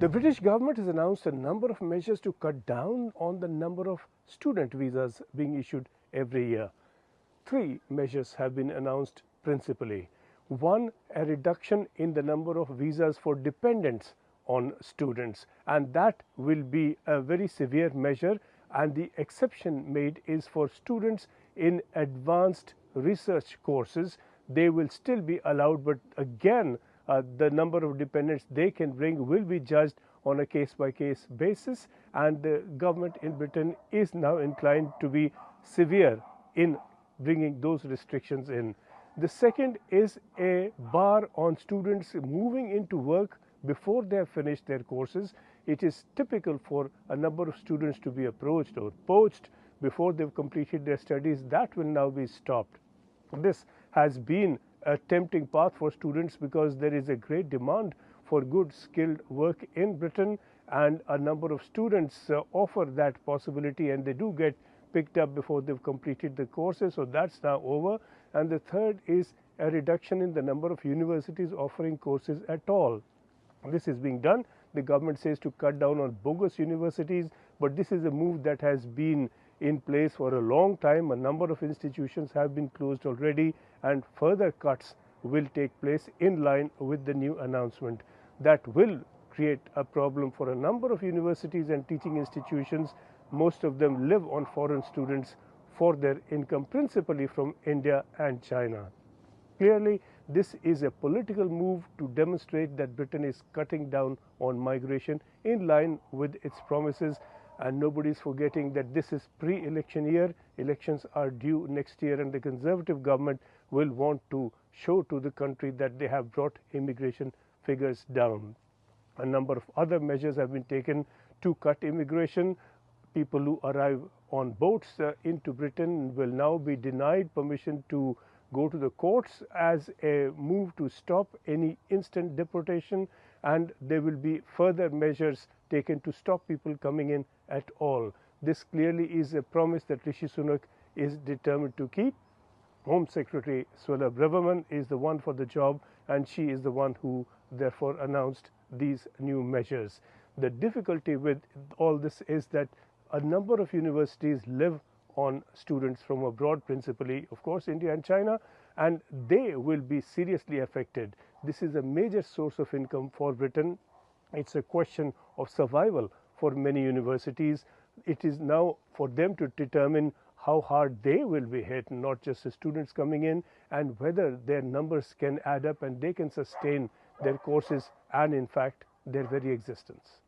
The British government has announced a number of measures to cut down on the number of student visas being issued every year. Three measures have been announced principally. One, a reduction in the number of visas for dependents on students, and that will be a very severe measure, and the exception made is for students in advanced research courses. They will still be allowed, but again the number of dependents they can bring will be judged on a case-by-case basis, and the government in Britain is now inclined to be severe in bringing those restrictions in. The second is a bar on students moving into work before they have finished their courses. It is typical for a number of students to be approached or poached before they've completed their studies. That will now be stopped. This has been a tempting path for students because there is a great demand for good skilled work in Britain, and a number of students offer that possibility, and they do get picked up before they've completed the courses. So that's now over. And the third is a reduction in the number of universities offering courses at all. This is being done. The government says to cut down on bogus universities, but this is a move that has been in place for a long time. A number of institutions have been closed already, and further cuts will take place in line with the new announcement. That will create a problem for a number of universities and teaching institutions. Most of them live on foreign students for their income, principally from India and China. Clearly, this is a political move to demonstrate that Britain is cutting down on migration in line with its promises, and nobody is forgetting that this is pre-election year. Elections are due next year, and the Conservative government will want to show to the country that they have brought immigration figures down. A number of other measures have been taken to cut immigration. People who arrive on boats into Britain will now be denied permission to go to the courts as a move to stop any instant deportation, and there will be further measures taken to stop people coming in at all. This clearly is a promise that Rishi Sunak is determined to keep. Home Secretary Suella Braverman is the one for the job, and she is the one who therefore announced these new measures. The difficulty with all this is that a number of universities live on students from abroad, principally, of course, India and China, and they will be seriously affected. This is a major source of income for Britain. It's a question of survival for many universities. It is now for them to determine how hard they will be hit, not just the students coming in, and whether their numbers can add up and they can sustain their courses and, in fact, their very existence.